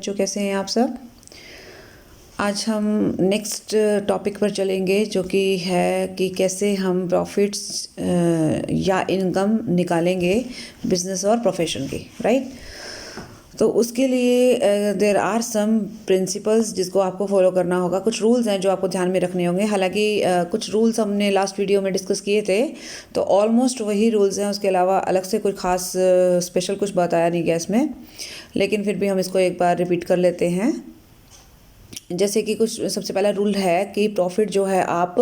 बच्चों, कैसे हैं आप सब। आज हम नेक्स्ट टॉपिक पर चलेंगे जो कि है कि कैसे हम प्रॉफिट्स या इनकम निकालेंगे बिजनेस और प्रोफेशन की, राइट। तो उसके लिए देर आर सम प्रिंसिपल्स जिसको आपको फॉलो करना होगा। कुछ रूल्स हैं जो आपको ध्यान में रखने होंगे। हालांकि कुछ रूल्स हमने लास्ट वीडियो में डिस्कस किए थे, तो ऑलमोस्ट वही रूल्स हैं, उसके अलावा अलग से कुछ खास स्पेशल कुछ बताया नहीं गया इसमें, लेकिन फिर भी हम इसको एक बार रिपीट कर लेते हैं। जैसे कि कुछ सबसे पहला रूल है कि प्रॉफिट जो है आप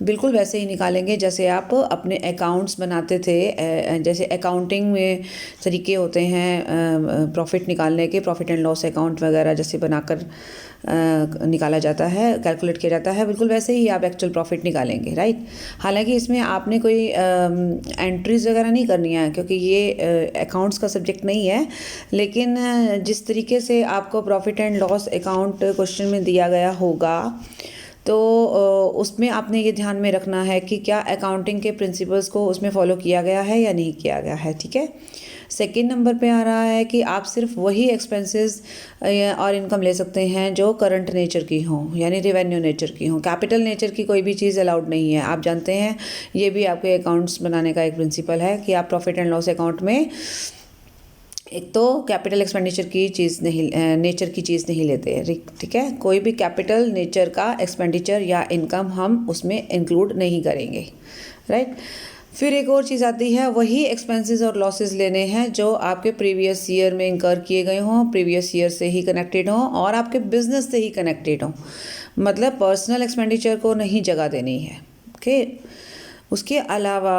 बिल्कुल वैसे ही निकालेंगे जैसे आप अपने अकाउंट्स बनाते थे। जैसे अकाउंटिंग में तरीके होते हैं प्रॉफिट निकालने के, प्रॉफिट एंड लॉस अकाउंट वगैरह जैसे बनाकर निकाला जाता है, कैलकुलेट किया जाता है, बिल्कुल वैसे ही आप एक्चुअल प्रॉफिट निकालेंगे, राइट। हालांकि इसमें आपने कोई एंट्रीज वगैरह नहीं करनी है क्योंकि ये अकाउंट्स का सब्जेक्ट नहीं है, लेकिन जिस तरीके से आपको profit and loss account question में दिया गया होगा तो उसमें आपने ये ध्यान में रखना है कि क्या अकाउंटिंग के प्रिंसिपल्स को उसमें फॉलो किया गया है या नहीं किया गया है, ठीक है। सेकेंड नंबर पे आ रहा है कि आप सिर्फ वही एक्सपेंसेस और इनकम ले सकते हैं जो करंट नेचर की हों, यानी रेवेन्यू नेचर की हों। कैपिटल नेचर की कोई भी चीज़ अलाउड नहीं है, आप जानते हैं। ये भी आपके अकाउंट्स बनाने का एक प्रिंसिपल है कि आप प्रॉफिट एंड लॉस अकाउंट में एक तो कैपिटल एक्सपेंडिचर की चीज़ नहीं, नेचर की चीज़ नहीं लेते, ठीक है। कोई भी कैपिटल नेचर का एक्सपेंडिचर या इनकम हम उसमें इंक्लूड नहीं करेंगे, राइट। फिर एक और चीज़ आती है, वही एक्सपेंसेस और लॉसेस लेने हैं जो आपके प्रीवियस ईयर में इंकर किए गए हों, प्रीवियस ईयर से ही कनेक्टेड हों और आपके बिजनेस से ही कनेक्टेड हों। मतलब पर्सनल एक्सपेंडिचर को नहीं जगह देनी है, ओके। उसके अलावा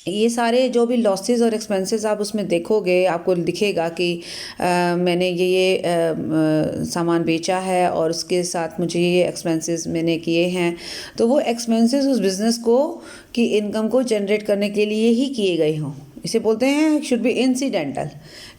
ये सारे जो भी लॉसेस और एक्सपेंसेस आप उसमें देखोगे, आपको दिखेगा कि मैंने ये सामान बेचा है और उसके साथ मुझे ये एक्सपेंसेस मैंने किए हैं, तो वो एक्सपेंसेस उस बिज़नेस को की इनकम को जनरेट करने के लिए ही किए गए हों। इसे बोलते हैं शुड बी इंसिडेंटल,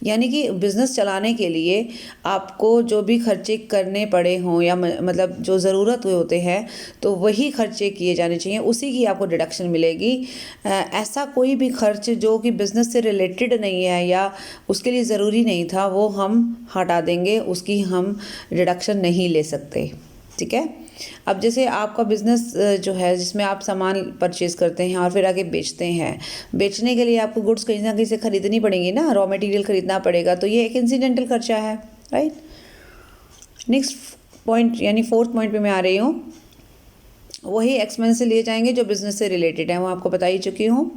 यानी कि बिज़नेस चलाने के लिए आपको जो भी खर्चे करने पड़े हों या मतलब जो ज़रूरत हुए होते हैं तो वही खर्चे किए जाने चाहिए, उसी की आपको डिडक्शन मिलेगी। ऐसा कोई भी खर्च जो कि बिज़नेस से रिलेटेड नहीं है या उसके लिए ज़रूरी नहीं था वो हम हटा देंगे, उसकी हम डिडक्शन नहीं ले सकते, ठीक है। अब जैसे आपका बिज़नेस जो है जिसमें आप सामान परचेज़ करते हैं और फिर आगे बेचते हैं, बेचने के लिए आपको गुड्स कहीं ना कहीं से खरीदनी पड़ेंगी ना, रॉ मटेरियल खरीदना पड़ेगा, तो ये एक इंसिडेंटल खर्चा है, राइट। नेक्स्ट पॉइंट यानी फोर्थ पॉइंट पे मैं आ रही हूँ, वही एक्सपेंस लिए जाएंगे जो बिज़नेस से रिलेटेड है, वो आपको बता ही चुकी हूँ।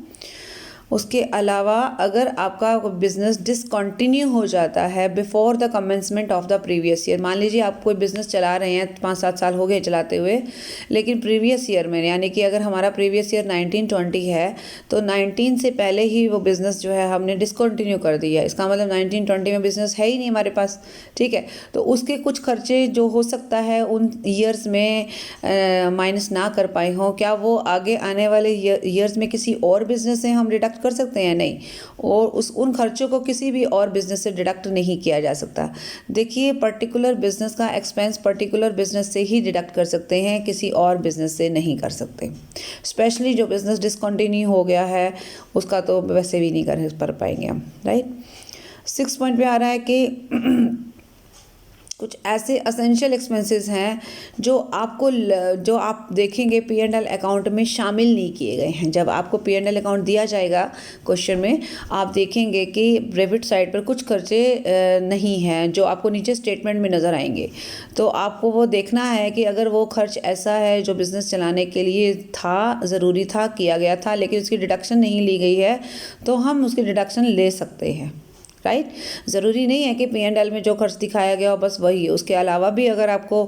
उसके अलावा अगर आपका बिज़नेस डिसकंटिन्यू हो जाता है before the commencement of the previous year, मान लीजिए आप कोई बिज़नेस चला रहे हैं 5-7 साल हो गए चलाते हुए, लेकिन प्रीवियस ईयर में यानी कि अगर हमारा प्रीवियस ईयर 1920 है तो 19 से पहले ही वो बिज़नेस जो है हमने डिसकंटिन्यू कर दिया, इसका मतलब 1920 में बिज़नेस है ही नहीं हमारे पास, ठीक है। तो उसके कुछ खर्चे जो हो सकता है उन ईयर्स में माइनस ना कर पाए हों, क्या वो आगे आने वाले ईयर्स में किसी और बिज़नेस से हम डिडक्ट कर सकते हैं? नहीं, और उन खर्चों को किसी भी और बिजनेस से डिडक्ट नहीं किया जा सकता। देखिए, पर्टिकुलर बिजनेस का एक्सपेंस पर्टिकुलर बिजनेस से ही डिडक्ट कर सकते हैं, किसी और बिजनेस से नहीं कर सकते। स्पेशली जो बिजनेस डिसकंटिन्यू हो गया है उसका तो वैसे भी नहीं कर पाएंगे हम, राइट। 6 पॉइंट पे आ रहा है कि कुछ ऐसे असेंशियल एक्सपेंसेस हैं जो आप देखेंगे P&L अकाउंट में शामिल नहीं किए गए हैं। जब आपको P&L अकाउंट दिया जाएगा क्वेश्चन में, आप देखेंगे कि डेबिट साइड पर कुछ खर्चे नहीं हैं जो आपको नीचे स्टेटमेंट में नज़र आएंगे। तो आपको वो देखना है कि अगर वो खर्च ऐसा है जो बिज़नेस चलाने के लिए था, ज़रूरी था, किया गया था, लेकिन उसकी डिडक्शन नहीं ली गई है, तो हम उसकी डिडक्शन ले सकते हैं, राइट। ज़रूरी नहीं है कि P&L में जो खर्च दिखाया गया हो बस वही, उसके अलावा भी अगर आपको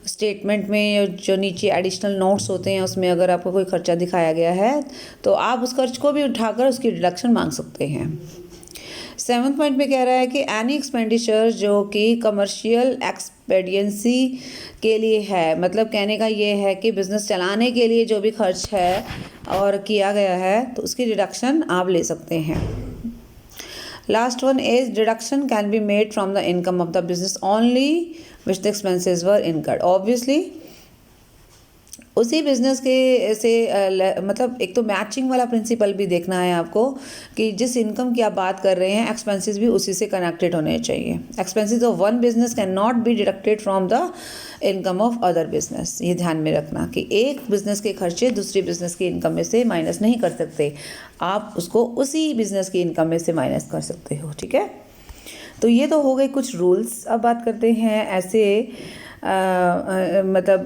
स्टेटमेंट में जो नीचे एडिशनल नोट्स होते हैं उसमें अगर आपको कोई खर्चा दिखाया गया है तो आप उस खर्च को भी उठाकर उसकी डिडक्शन मांग सकते हैं। 7th पॉइंट में कह रहा है कि एनी एक्सपेंडिचर जो कि कमर्शियल एक्सपेडियंसी के लिए है, मतलब कहने का ये है कि बिज़नेस चलाने के लिए जो भी खर्च है और किया गया है तो उसकी डिडक्शन आप ले सकते हैं। Last one is deduction can be made from the income of the business only which the expenses were incurred. Obviously उसी बिजनेस के से मतलब एक तो मैचिंग वाला प्रिंसिपल भी देखना है आपको कि जिस इनकम की आप बात कर रहे हैं एक्सपेंसेस भी उसी से कनेक्टेड होने चाहिए। Expenses of one business can not be deducted from the income of other business. ये ध्यान में रखना कि एक बिजनेस के खर्चे दूसरी बिजनेस की इनकम में से माइनस नहीं कर सकते, आप उसको उसी बिजनेस की इनकम में से माइनस कर सकते हो। ठीक है, तो ये तो हो गए कुछ रूल्स। अब बात करते हैं ऐसे मतलब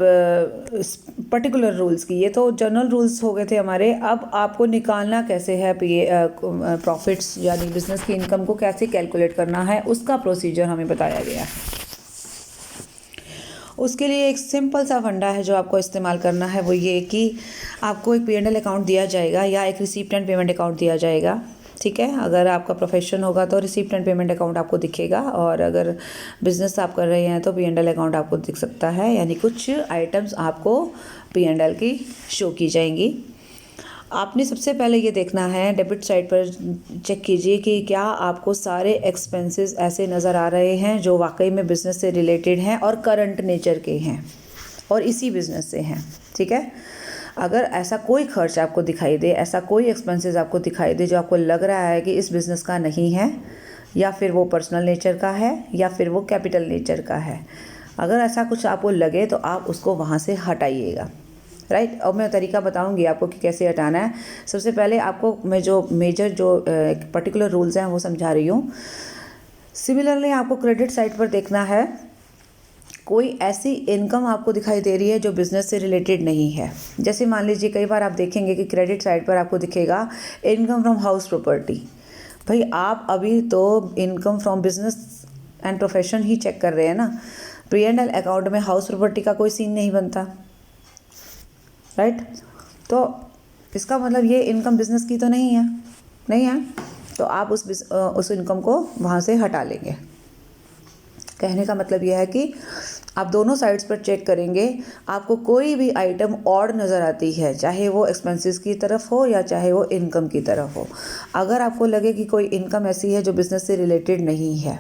पर्टिकुलर रूल्स की। ये तो जनरल रूल्स हो गए थे हमारे। अब आपको निकालना कैसे है प्रॉफिट्स यानी बिजनेस की इनकम को कैसे कैलकुलेट करना है, उसका प्रोसीजर हमें बताया गया। उसके लिए एक सिंपल सा फंडा है जो आपको इस्तेमाल करना है, वो ये कि आपको एक P&L अकाउंट दिया जाएगा या एक रिसीप्ट एंड पेमेंट अकाउंट दिया जाएगा। ठीक है, अगर आपका प्रोफेशन होगा तो रिसीप्ट एंड पेमेंट अकाउंट आपको दिखेगा, और अगर बिजनेस आप कर रहे हैं तो P&L अकाउंट आपको दिख सकता है, यानी कुछ आइटम्स आपको P&L की शो की जाएंगी। आपने सबसे पहले ये देखना है, डेबिट साइड पर चेक कीजिए कि क्या आपको सारे एक्सपेंसेस ऐसे नज़र आ रहे हैं जो वाकई में बिज़नेस से रिलेटेड हैं और करंट नेचर के हैं और इसी बिज़नेस से हैं। ठीक है, अगर ऐसा कोई खर्च आपको दिखाई दे, ऐसा कोई एक्सपेंसेस आपको दिखाई दे जो आपको लग रहा है कि इस बिज़नेस का नहीं है, या फिर वो पर्सनल नेचर का है, या फिर वो कैपिटल नेचर का है, अगर ऐसा कुछ आपको लगे तो आप उसको वहाँ से हटाइएगा। राइट, अब मैं तरीका बताऊंगी आपको कि कैसे हटाना है। सबसे पहले आपको मैं जो मेजर जो पर्टिकुलर रूल्स हैं वो समझा रही हूँ। सिमिलरली आपको क्रेडिट साइड पर देखना है, कोई ऐसी इनकम आपको दिखाई दे रही है जो बिज़नेस से रिलेटेड नहीं है। जैसे मान लीजिए कई बार आप देखेंगे कि क्रेडिट साइड पर आपको दिखेगा इनकम फ्रॉम हाउस प्रॉपर्टी। भाई आप अभी तो income from business and profession ही चेक कर रहे हैं ना, P&L अकाउंट में हाउस प्रॉपर्टी का कोई सीन नहीं बनता। राइट, तो इसका मतलब ये इनकम बिजनेस की तो नहीं है, तो आप उस इनकम को वहाँ से हटा लेंगे। कहने का मतलब यह है कि आप दोनों साइड्स पर चेक करेंगे, आपको कोई भी आइटम और नज़र आती है, चाहे वो एक्सपेंसेस की तरफ हो या चाहे वो इनकम की तरफ हो। अगर आपको लगे कि कोई इनकम ऐसी है जो बिज़नेस से रिलेटेड नहीं है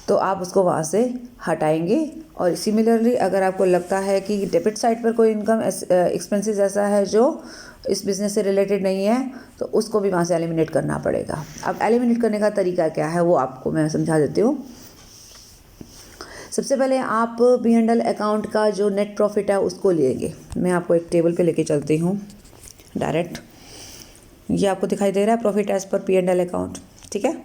तो आप उसको वहाँ से हटाएंगे। और सिमिलरली अगर आपको लगता है कि डेबिट साइड पर कोई इनकम एक्सपेंसेस ऐसा है जो इस बिज़नेस से रिलेटेड नहीं है तो उसको भी वहाँ से एलिमिनेट करना पड़ेगा। अब एलिमिनेट करने का तरीका क्या है वो आपको मैं समझा देती हूँ। सबसे पहले आप P&L अकाउंट का जो नेट प्रॉफिट है उसको लेंगे। मैं आपको एक टेबल पे लेके चलती हूँ डायरेक्ट। ये आपको दिखाई दे रहा है प्रॉफिट एज पर P&L अकाउंट। ठीक है,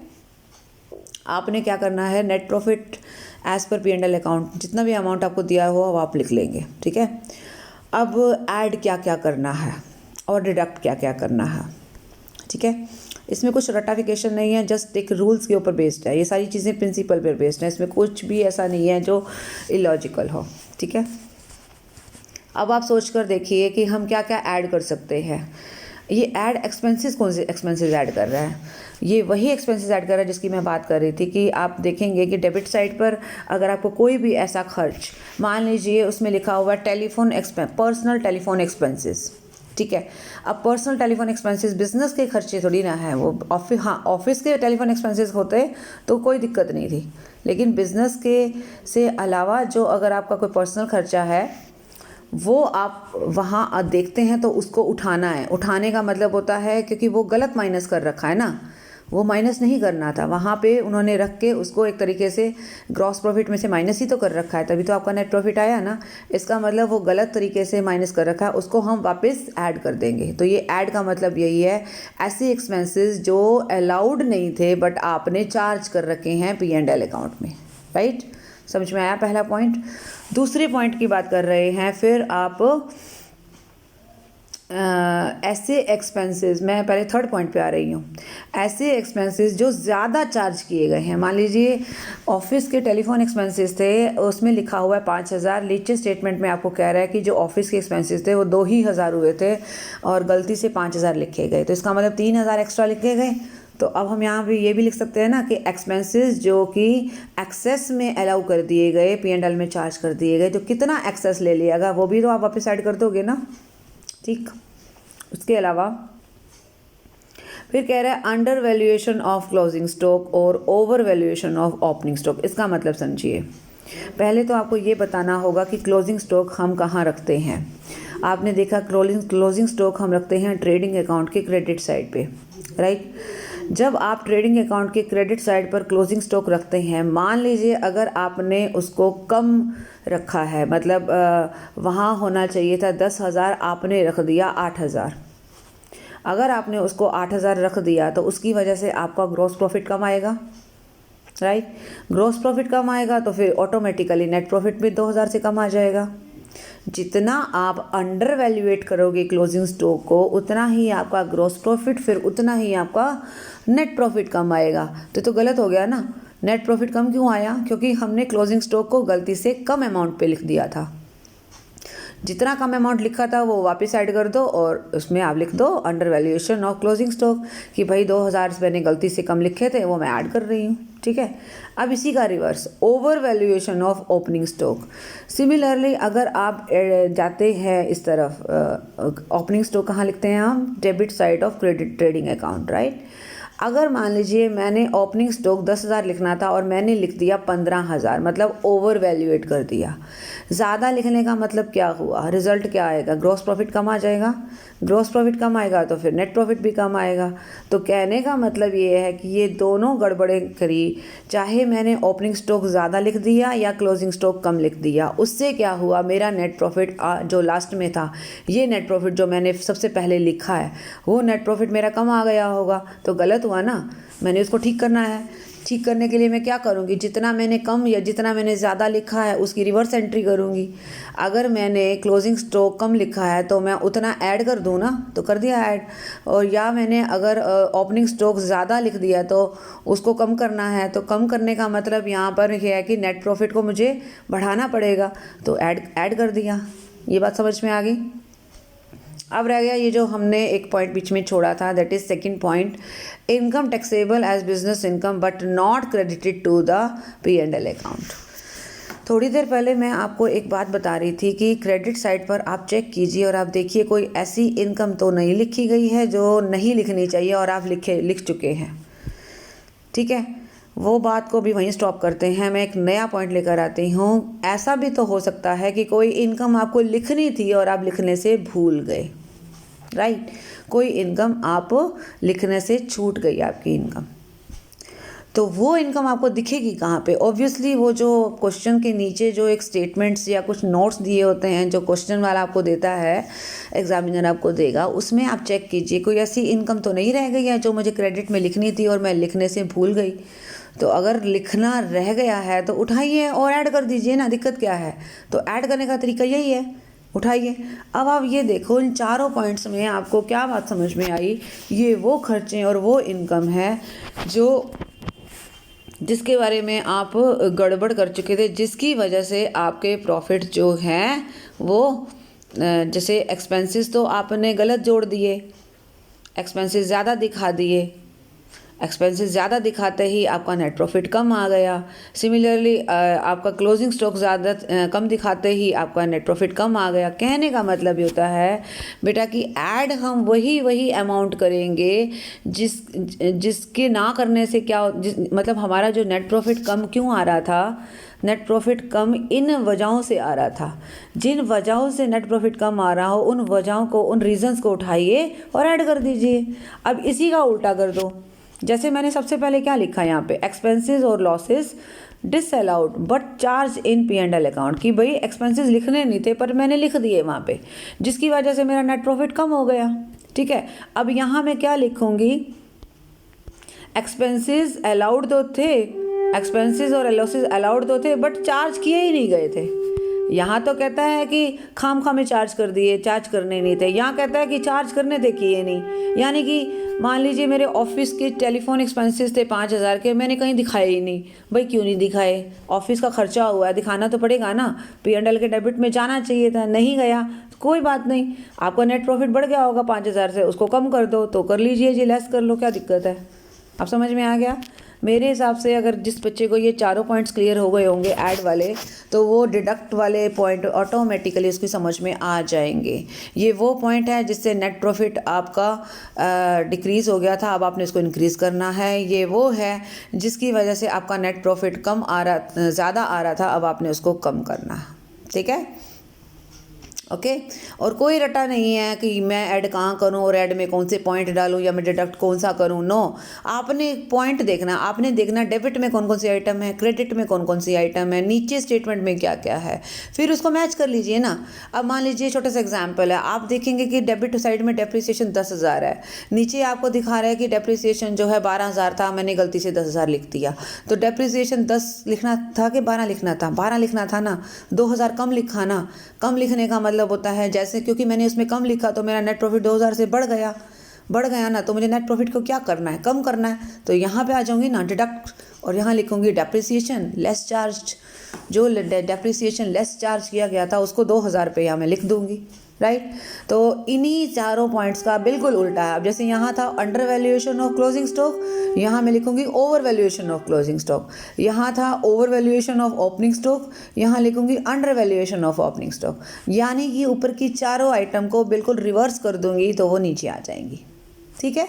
आपने क्या करना है, नेट प्रॉफिट एज पर P&L अकाउंट जितना भी अमाउंट आपको दिया हो वो आप लिख लेंगे। ठीक है, अब ऐड क्या क्या करना है और डिडक्ट क्या क्या करना है। ठीक है, इसमें कुछ रटाफिकेशन नहीं है, जस्ट एक रूल्स के ऊपर बेस्ड है। ये सारी चीज़ें प्रिंसिपल पर बेस्ड है, इसमें कुछ भी ऐसा नहीं है जो इलॉजिकल हो। ठीक है, अब आप सोच कर देखिए कि हम क्या क्या ऐड कर सकते हैं। ये ऐड एक्सपेंसेस कौन से एक्सपेंसेस ऐड कर रहा है, ये वही एक्सपेंसेस ऐड कर रहा है जिसकी मैं बात कर रही थी कि आप देखेंगे कि डेबिट साइड पर अगर आपको कोई भी ऐसा खर्च, मान लीजिए उसमें लिखा हुआ है telephone expense, personal telephone expenses. ठीक है, अब पर्सनल टेलीफोन एक्सपेंसेस बिजनेस के खर्चे थोड़ी ना है, वो ऑफिस के टेलीफोन एक्सपेंसेस होते तो कोई दिक्कत नहीं थी, लेकिन बिजनेस के से अलावा जो अगर आपका कोई पर्सनल खर्चा है वो आप वहाँ देखते हैं तो उसको उठाना है। उठाने का मतलब होता है क्योंकि वो गलत माइनस कर रखा है ना, वो माइनस नहीं करना था, वहाँ पे उन्होंने रख के उसको एक तरीके से ग्रॉस प्रॉफिट में से माइनस ही तो कर रखा है, तभी तो आपका नेट प्रॉफिट आया ना। इसका मतलब वो गलत तरीके से माइनस कर रखा है, उसको हम वापस ऐड कर देंगे। तो ये ऐड का मतलब यही है, ऐसे एक्सपेंसेस जो अलाउड नहीं थे बट आपने चार्ज कर रखे हैं P&L अकाउंट में। राइट, समझ में आया पहला पॉइंट। दूसरे पॉइंट की बात कर रहे हैं फिर आप ऐसे एक्सपेंसेस, मैं पहले थर्ड पॉइंट पे आ रही हूँ, ऐसे एक्सपेंसेस जो ज़्यादा चार्ज किए गए हैं। मान लीजिए ऑफिस के टेलीफोन एक्सपेंसेस थे, उसमें लिखा हुआ है 5,000, नीचे स्टेटमेंट में आपको कह रहा है कि जो ऑफिस के एक्सपेंसेस थे वो 2,000 हुए थे और गलती से 5,000 लिखे गए, तो इसका मतलब 3,000 एक्स्ट्रा लिखे गए। तो अब हम यहाँ पे ये भी लिख सकते हैं ना कि एक्सपेंसेस जो कि एक्सेस में अलाउ कर दिए गए, P&L में चार्ज कर दिए गए, तो कितना एक्सेस ले लिएगा वो भी तो आप वापस ऐड कर दोगे ना। ठीक, उसके अलावा फिर कह रहा है under valuation of closing stock और over valuation of opening stock. इसका मतलब समझिए, पहले तो आपको ये बताना होगा कि क्लोजिंग स्टॉक हम कहाँ रखते हैं। आपने देखा क्लोजिंग स्टॉक हम रखते हैं ट्रेडिंग अकाउंट के क्रेडिट साइड पे, राइट। जब आप ट्रेडिंग अकाउंट के क्रेडिट साइड पर क्लोजिंग स्टॉक रखते हैं, मान लीजिए अगर आपने उसको कम रखा है, मतलब वहाँ होना चाहिए था 10,000, आपने रख दिया 8,000। अगर आपने उसको 8,000 रख दिया तो उसकी वजह से आपका ग्रॉस प्रॉफिट कम आएगा, राइट। ग्रॉस प्रॉफिट कम आएगा तो फिर ऑटोमेटिकली नेट प्रॉफिट भी 2,000 से कम आ जाएगा। जितना आप अंडर वैल्यूएट करोगे क्लोजिंग स्टॉक को, उतना ही आपका ग्रॉस प्रॉफिट, फिर उतना ही आपका नेट प्रॉफिट कम आएगा। तो गलत हो गया ना। नेट प्रॉफिट कम क्यों आया? क्योंकि हमने क्लोजिंग स्टॉक को गलती से कम अमाउंट पे लिख दिया था। जितना कम अमाउंट लिखा था वो वापस ऐड कर दो और उसमें आप लिख दो under valuation of closing stock कि भाई 2,000 मैंने गलती से कम लिखे थे, वो मैं ऐड कर रही हूँ, ठीक है। अब इसी का reverse, over valuation of opening stock. Similarly अगर आप जाते हैं इस तरफ, ओपनिंग स्टॉक कहाँ लिखते हैं हम? Debit side of credit trading account, right. अगर मान लीजिए मैंने ओपनिंग स्टॉक 10,000 लिखना था और मैंने लिख दिया 15,000, मतलब ओवर वैल्यूएट कर दिया। ज़्यादा लिखने का मतलब क्या हुआ? रिजल्ट क्या आएगा? ग्रॉस प्रॉफिट कम आ जाएगा। ग्रॉस प्रॉफिट कम आएगा तो फिर नेट प्रॉफिट भी कम आएगा। तो कहने का मतलब ये है कि ये दोनों गड़बड़े करी, चाहे मैंने ओपनिंग स्टॉक ज़्यादा लिख दिया या क्लोजिंग स्टॉक कम लिख दिया, उससे क्या हुआ? मेरा नेट प्रॉफिट जो लास्ट में था, ये नेट प्रॉफिट जो मैंने सबसे पहले लिखा है, वो नेट प्रॉफिट मेरा कम आ गया होगा। तो गलत हुआ ना। मैंने उसको ठीक करना है। ठीक करने के लिए मैं क्या करूँगी? जितना मैंने कम या जितना मैंने ज़्यादा लिखा है उसकी रिवर्स एंट्री करूँगी। अगर मैंने क्लोजिंग स्टॉक कम लिखा है तो मैं उतना ऐड कर दूँ ना, तो कर दिया ऐड। और या मैंने अगर ओपनिंग स्टॉक ज़्यादा लिख दिया तो उसको कम करना है, तो कम करने का मतलब यहाँ पर यह है कि नेट प्रॉफिट को मुझे बढ़ाना पड़ेगा, तो ऐड कर दिया। ये बात समझ में आ गई? अब रह गया ये जो हमने एक पॉइंट बीच में छोड़ा था, that is second point, income taxable as business income but not credited to the P&L account. थोड़ी देर पहले मैं आपको एक बात बता रही थी कि क्रेडिट साइड पर आप चेक कीजिए और आप देखिए कोई ऐसी इनकम तो नहीं लिखी गई है जो नहीं लिखनी चाहिए और आप लिख चुके हैं, ठीक है। वो बात को भी वहीं स्टॉप करते हैं। मैं एक नया पॉइंट लेकर आती हूँ। ऐसा भी तो हो सकता है कि कोई इनकम आपको लिखनी थी और आप लिखने से भूल गए, राइट। कोई इनकम आप लिखने से छूट गई, आपकी इनकम, तो वो इनकम आपको दिखेगी कहाँ पे? ऑब्वियसली वो जो क्वेश्चन के नीचे जो एक स्टेटमेंट्स या कुछ नोट्स दिए होते हैं, जो क्वेश्चन वाला आपको देता है, एग्जामिनर आपको देगा, उसमें आप चेक कीजिए कोई ऐसी इनकम तो नहीं रह गई है जो मुझे क्रेडिट में लिखनी थी और मैं लिखने से भूल गई। तो अगर लिखना रह गया है तो उठाइए और ऐड कर दीजिए ना, दिक्कत क्या है? तो ऐड करने का तरीका यही है, उठाइए। अब आप ये देखो, इन चारों पॉइंट्स में आपको क्या बात समझ में आई? ये वो खर्चे और वो इनकम है जिसके बारे में आप गड़बड़ कर चुके थे, जिसकी वजह से आपके प्रॉफिट जो हैं वो, जैसे एक्सपेंसेस तो आपने गलत जोड़ दिए, एक्सपेंसेस ज़्यादा दिखा दिए, एक्सपेंसेस ज़्यादा दिखाते ही आपका नेट प्रॉफिट कम आ गया। सिमिलरली आपका क्लोजिंग स्टॉक ज़्यादा कम दिखाते ही आपका नेट प्रॉफिट कम आ गया। कहने का मतलब ये होता है बेटा कि ऐड हम वही अमाउंट करेंगे जिसके ना करने से क्या मतलब हमारा जो नेट प्रॉफिट कम क्यों आ रहा था? नेट प्रॉफिट कम इन वजहों से आ रहा था। जिन वजहों से नेट प्रॉफिट कम आ रहा हो, उन वजहों को, उन रीजंस को उठाइए और ऐड कर दीजिए। अब इसी का उल्टा कर दो। जैसे मैंने सबसे पहले क्या लिखा यहाँ पे, एक्सपेंसेस और losses disallowed but charge in P&L account, कि भाई एक्सपेंसेस लिखने नहीं थे पर मैंने लिख दिए वहाँ पे, जिसकी वजह से मेरा नेट प्रॉफिट कम हो गया, ठीक है। अब यहाँ मैं क्या लिखूँगी? एक्सपेंसेस अलाउड तो थे, एक्सपेंसेस और लॉसेस अलाउड तो थे बट चार्ज किए ही नहीं गए थे। यहाँ तो कहता है कि खाम में चार्ज कर दिए, चार्ज करने नहीं थे। यहाँ कहता है कि चार्ज करने थे, किए नहीं। यानी कि मान लीजिए मेरे ऑफिस के टेलीफोन एक्सपेंसेस थे 5,000 के, मैंने कहीं दिखाए ही नहीं। भाई क्यों नहीं दिखाए? ऑफिस का खर्चा हुआ है, दिखाना तो पड़ेगा ना। P&L के डेबिट में जाना चाहिए था, नहीं गया तो कोई बात नहीं। आपका नेट प्रॉफिट बढ़ गया होगा 5,000 से, उसको कम कर दो तो कर लीजिए जी, लेस कर लो, क्या दिक्कत है? आप समझ में आ गया? मेरे हिसाब से अगर जिस बच्चे को ये चारों पॉइंट्स क्लियर हो गए होंगे ऐड वाले, तो वो डिडक्ट वाले पॉइंट ऑटोमेटिकली उसकी समझ में आ जाएंगे। ये वो पॉइंट है जिससे नेट प्रॉफिट आपका डिक्रीज़ हो गया था, अब आपने इसको इंक्रीज़ करना है। ये वो है जिसकी वजह से आपका नेट प्रॉफिट ज़्यादा आ रहा था, अब आपने उसको कम करना है, ठीक है। ओके और कोई रटा नहीं है कि मैं ऐड कहाँ करूँ और ऐड में कौन से पॉइंट डालूँ या मैं डिडक्ट कौन सा करूँ। नो, आपने पॉइंट देखना, आपने देखना डेबिट में कौन कौन सी आइटम है, क्रेडिट में कौन कौन सी आइटम है, नीचे स्टेटमेंट में क्या क्या है, फिर उसको मैच कर लीजिए ना। अब मान लीजिए छोटा सा एग्जाम्पल है, आप देखेंगे कि डेबिट साइड में डेप्रिसिएशन 10,000 है, नीचे आपको दिखा रहा है कि डेप्रिसिएशन जो है 12,000 था, मैंने गलती से 10,000 लिख दिया। तो डेप्रिसिएशन 10 लिखना था कि 12 लिखना था? 12 लिखना था ना, 2,000 कम लिखा ना। कम लिखने का मतलब होता है जैसे क्योंकि मैंने उसमें कम लिखा तो मेरा नेट प्रॉफिट 2,000 से बढ़ गया ना, तो मुझे नेट प्रॉफिट को क्या करना है, कम करना है। तो यहाँ पे आ जाऊँगी ना डिडक्ट, और यहाँ लिखूँगी डेप्रिसिएशन लेस चार्ज। जो डेप्रिसिएशन लेस चार्ज किया गया था उसको 2,000 रुपये यहाँ मैं लिख दूँगी, राइट। तो इन्हीं चारों पॉइंट्स का बिल्कुल उल्टा है। अब जैसे यहाँ था under valuation of closing stock, यहाँ मैं लिखूँगी over valuation of closing stock. यहाँ था over valuation of opening stock, यहाँ लिखूँगी under valuation of opening stock. यानी कि ऊपर की चारों आइटम को बिल्कुल रिवर्स कर दूँगी तो वो नीचे आ जाएंगी। ठीक है,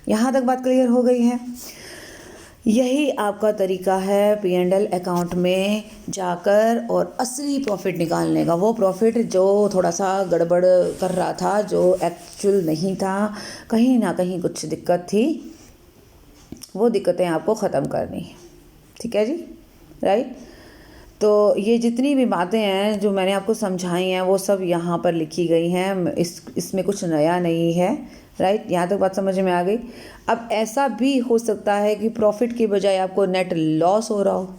यहाँ तक बात क्लियर हो गई है। यही आपका तरीका है P&L अकाउंट में जाकर और असली प्रॉफिट निकालने का। वो प्रॉफिट जो थोड़ा सा गड़बड़ कर रहा था, जो एक्चुअल नहीं था, कहीं ना कहीं कुछ दिक्कत थी, वो दिक्कतें आपको ख़त्म करनी है। ठीक है जी, राइट। तो ये जितनी भी बातें हैं जो मैंने आपको समझाई हैं वो सब यहाँ पर लिखी गई हैं, इसमें कुछ नया नहीं है, राइट। यहाँ तक बात समझ में आ गई। अब ऐसा भी हो सकता है कि प्रॉफिट की बजाय आपको नेट लॉस हो रहा हो,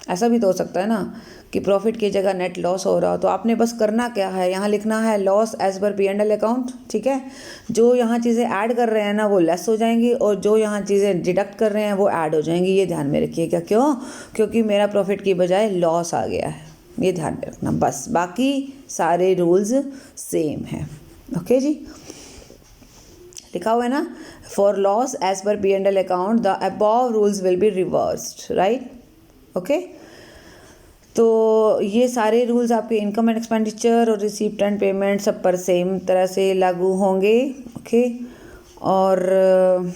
ऐसा भी तो हो सकता है ना कि प्रॉफिट की जगह नेट लॉस हो रहा हो। तो आपने बस करना क्या है, यहाँ लिखना है लॉस एज पर P&L अकाउंट। ठीक है, जो यहाँ चीज़ें ऐड कर रहे हैं ना वो लेस हो जाएंगी, और जो यहाँ चीज़ें डिडक्ट कर रहे हैं वो ऐड हो जाएंगी। ये ध्यान में रखिएगा। क्यों? क्योंकि मेरा प्रॉफिट की बजाय लॉस आ गया है, ये ध्यान में रखना बस। बाकी सारे रूल्स सेम हैं। ओके जी, लिखा हुआ है ना, फॉर लॉस एज पर P&L account the above rules will be reversed, right. Okay, तो ये सारे रूल्स आपके इनकम एंड एक्सपेंडिचर और रिसीप्ट एंड पेमेंट सब पर सेम तरह से लागू होंगे। ओके, और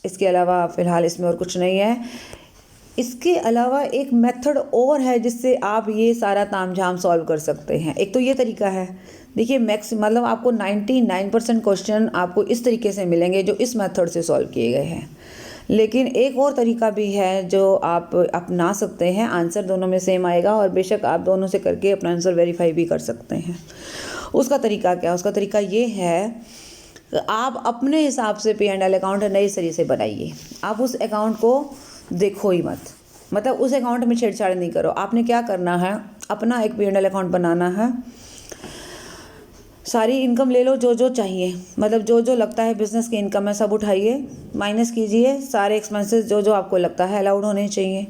इसके अलावा फ़िलहाल इसमें और कुछ नहीं है। इसके अलावा एक मेथड और है जिससे आप ये सारा तामझाम सॉल्व कर सकते हैं। एक तो ये तरीका है, देखिए मतलब आपको 99% क्वेश्चन आपको इस तरीके से मिलेंगे जो इस मेथड से सॉल्व किए गए हैं। लेकिन एक और तरीका भी है जो आप अपना सकते हैं, आंसर दोनों में सेम आएगा, और बेशक आप दोनों से करके अपना आंसर वेरीफाई भी कर सकते हैं। उसका तरीका क्या? उसका तरीका ये है, आप अपने हिसाब से P&L अकाउंट नए सिरे से बनाइए। आप उस अकाउंट को देखो ही मत, मतलब उस अकाउंट में छेड़छाड़ नहीं करो। आपने क्या करना है, अपना एक P&L अकाउंट बनाना है। सारी इनकम ले लो जो जो चाहिए, मतलब जो जो लगता है बिज़नेस की इनकम है सब उठाइए, माइनस कीजिए सारे एक्सपेंसेस जो जो आपको लगता है अलाउड होने चाहिए।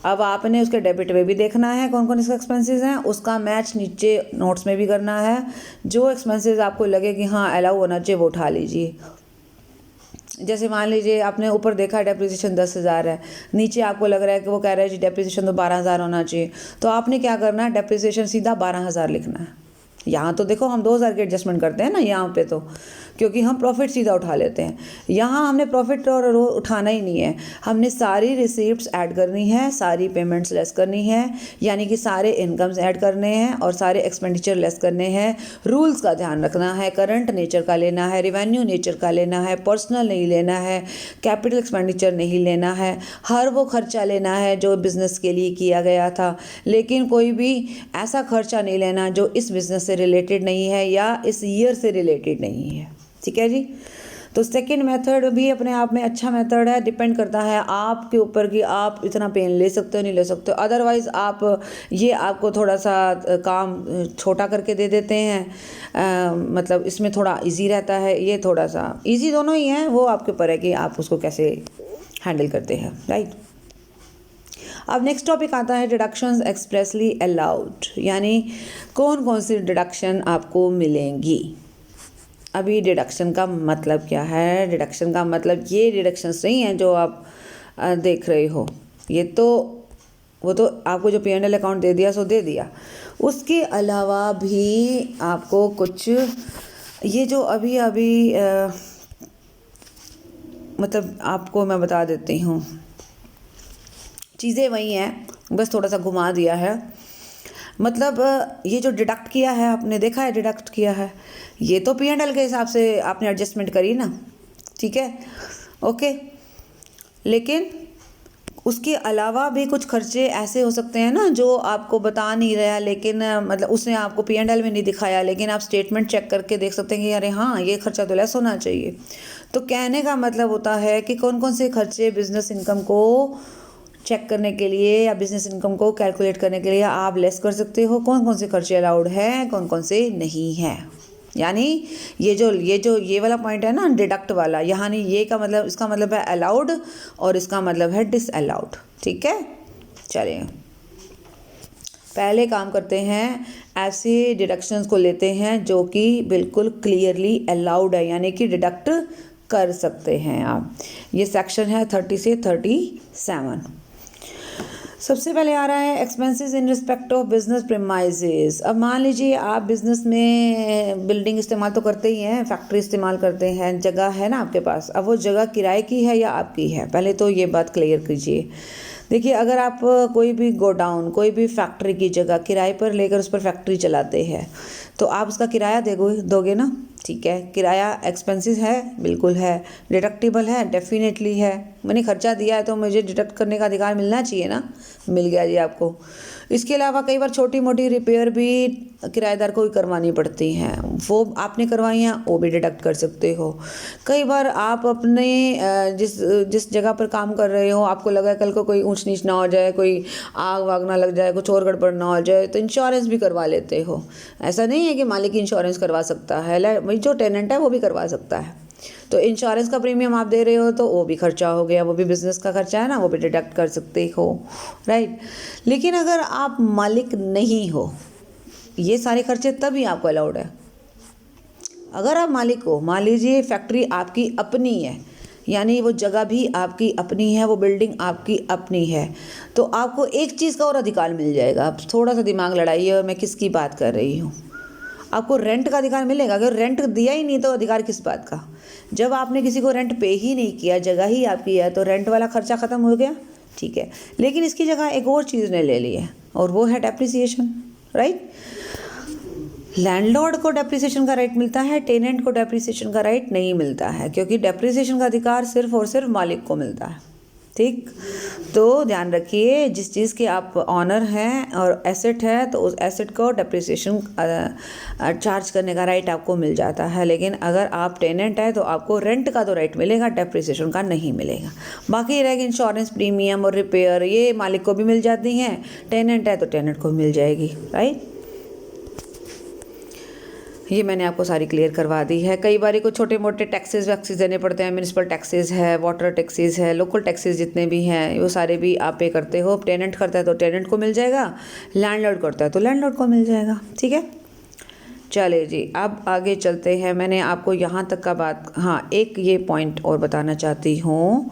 अब आपने उसके डेबिट में भी देखना है कौन कौन इसके एक्सपेंसेस हैं, उसका मैच नीचे नोट्स में भी करना है। जो एक्सपेंसेस आपको लगे कि हाँ अलाउ होना चाहिए वो उठा लीजिए। जैसे मान लीजिए आपने ऊपर देखा डेप्रिसिएशन 10,000 है, नीचे आपको लग रहा है कि वो कह रहा है जी डेप्रिसिएशन तो 12,000 होना चाहिए, तो आपने क्या करना है, डेप्रिसिएशन सीधा 12,000 लिखना है। यहाँ तो देखो हम 2,000 की एडजस्टमेंट करते हैं ना यहाँ पे, तो क्योंकि हम प्रॉफिट सीधा उठा लेते हैं। यहाँ हमने प्रॉफिट और रो उठाना ही नहीं है, हमने सारी रिसीप्ट्स ऐड करनी है, सारी पेमेंट्स लेस करनी है, यानी कि सारे इनकम्स ऐड करने हैं और सारे एक्सपेंडिचर लेस करने हैं। रूल्स का ध्यान रखना है, करंट नेचर का लेना है, रेवेन्यू नेचर का लेना है, पर्सनल नहीं लेना है, कैपिटल एक्सपेंडिचर नहीं लेना है, हर वो खर्चा लेना है जो बिज़नेस के लिए किया गया था, लेकिन कोई भी ऐसा खर्चा नहीं लेना जो इस बिज़नेस से रिलेटेड नहीं है या इस ईयर से रिलेटेड नहीं है। ठीक है जी, तो सेकंड मेथड भी अपने आप में अच्छा मेथड है, डिपेंड करता है आपके ऊपर कि आप इतना पेन ले सकते हो नहीं ले सकते हो। अदरवाइज़ आप ये आपको थोड़ा सा काम छोटा करके दे देते हैं, मतलब इसमें थोड़ा इजी रहता है, ये थोड़ा सा इजी, दोनों ही हैं, वो आपके ऊपर है कि आप उसको कैसे हैंडल करते हैं, राइट। अब नेक्स्ट टॉपिक आता है डिडक्शंस एक्सप्रेसली अलाउड, यानी कौन कौन सी डिडक्शन आपको मिलेंगी। अभी डिडक्शन का मतलब क्या है? डिडक्शन का मतलब ये डिडक्शंस नहीं हैं जो आप देख रहे हो, ये तो वो तो आपको जो P&L अकाउंट दे दिया सो दे दिया। उसके अलावा भी आपको कुछ ये जो अभी अभी मतलब आपको मैं बता देती हूँ, चीज़ें वही हैं, बस थोड़ा सा घुमा दिया है। मतलब ये जो डिडक्ट किया है आपने देखा है, डिडक्ट किया है, ये तो P&L के हिसाब से आपने एडजस्टमेंट करी ना, ठीक है, ओके। लेकिन उसके अलावा भी कुछ खर्चे ऐसे हो सकते हैं ना जो आपको बता नहीं रहा, लेकिन मतलब उसने आपको P&L में नहीं दिखाया, लेकिन आप स्टेटमेंट चेक करके देख सकते हैं कि अरे हाँ ये खर्चा तो लेस होना चाहिए। तो कहने का मतलब होता है कि कौन कौन से खर्चे बिजनेस इनकम को चेक करने के लिए या बिजनेस इनकम को कैलकुलेट करने के लिए आप लेस कर सकते हो, कौन कौन से खर्चे अलाउड हैं, कौन कौन से नहीं हैं। यानी ये वाला पॉइंट है ना डिडक्ट वाला, यहाँ नहीं, ये का मतलब, इसका मतलब है अलाउड और इसका मतलब है डिसअलाउड, ठीक है। चलिए पहले काम करते हैं, ऐसे डिडक्शंस को लेते हैं जो कि बिल्कुल क्लियरली अलाउड है, यानी कि डिडक्ट कर सकते हैं आप। ये सेक्शन है 30 से 37। सबसे पहले आ रहा है expenses in respect of business premises. अब मान लीजिए आप बिजनेस में बिल्डिंग इस्तेमाल तो करते ही हैं, फैक्ट्री इस्तेमाल करते हैं, जगह है ना आपके पास। अब वो जगह किराए की है या आपकी है, पहले तो ये बात क्लियर कीजिए। देखिए अगर आप कोई भी गोडाउन, कोई भी फैक्ट्री की जगह किराए पर लेकर उस पर फैक्ट्री चलाते हैं तो आप उसका किराया दोगे ना, ठीक है। किराया एक्सपेंसेस है, बिल्कुल है। डिडक्टिबल है, डेफिनेटली है। मैंने खर्चा दिया है तो मुझे डिडक्ट करने का अधिकार मिलना चाहिए ना, मिल गया जी आपको। इसके अलावा कई बार छोटी मोटी रिपेयर भी किराएदार को ही करवानी पड़ती हैं, वो आपने करवाई हैं, वो भी डिडक्ट कर सकते हो। कई बार आप अपने जिस जगह पर काम कर रहे हो, आपको लगा कल को कोई ऊंच नीच ना हो जाए, कोई आग वाग ना लग जाए, कुछ और गड़बड़ ना हो जाए, तो इंश्योरेंस भी करवा लेते हो। ऐसा नहीं है कि मालिक इंश्योरेंस करवा सकता है, भाई जो टेनेंट है वो भी करवा सकता है। तो इंश्योरेंस का प्रीमियम आप दे रहे हो तो वो भी खर्चा हो गया, वो भी बिजनेस का खर्चा है ना, वो भी डिडक्ट कर सकते हो, राइट। लेकिन अगर आप मालिक नहीं हो, ये सारे खर्चे तभी आपको अलाउड है। अगर आप मालिक हो, मान लीजिए फैक्ट्री आपकी अपनी है, यानी वो जगह भी आपकी अपनी है, वो बिल्डिंग आपकी अपनी है, तो आपको एक चीज़ का और अधिकार मिल जाएगा। आप थोड़ा सा दिमाग लड़ाइए और मैं किसकी बात कर रही हूँ। आपको रेंट का अधिकार मिलेगा। अगर रेंट दिया ही नहीं तो अधिकार किस बात का। जब आपने किसी को रेंट पे ही नहीं किया, जगह ही आपकी है, तो रेंट वाला खर्चा ख़त्म हो गया, ठीक है। लेकिन इसकी जगह एक और चीज़ ने ले ली है और वो है डेप्रिसिएशन, राइट। लैंडलॉर्ड को डेप्रिसिएशन का राइट मिलता है, टेनेंट को डेप्रिसिएशन का राइट नहीं मिलता है, क्योंकि डेप्रिसिएशन का अधिकार सिर्फ और सिर्फ मालिक को मिलता है, ठीक। तो ध्यान रखिए, जिस चीज़ के आप ऑनर हैं और एसेट है तो उस एसेट को डेप्रिसिएशन चार्ज करने का राइट आपको मिल जाता है। लेकिन अगर आप टेनेंट है तो आपको रेंट का तो राइट मिलेगा, डेप्रिसिएशन का नहीं मिलेगा। बाकी रहेगी इंश्योरेंस प्रीमियम और रिपेयर, ये मालिक को भी मिल जाती हैं, टेनेंट है तो टेनेंट को भी मिल जाएगी, राइट। ये मैंने आपको सारी क्लियर करवा दी है। कई बार कुछ छोटे मोटे टैक्सेस वैक्सेस देने पड़ते हैं, म्यूनिसिपल टैक्सेस है, वाटर टैक्सेस है, लोकल टैक्सेस जितने भी हैं वो सारे भी आप पे करते हो। टेनेंट करता है तो टेनेंट को मिल जाएगा, लैंडलॉर्ड करता है तो लैंडलॉर्ड को मिल जाएगा, ठीक है। चलिए जी अब आगे चलते हैं। मैंने आपको यहाँ तक का बात, हाँ एक ये पॉइंट और बताना चाहती हूँ।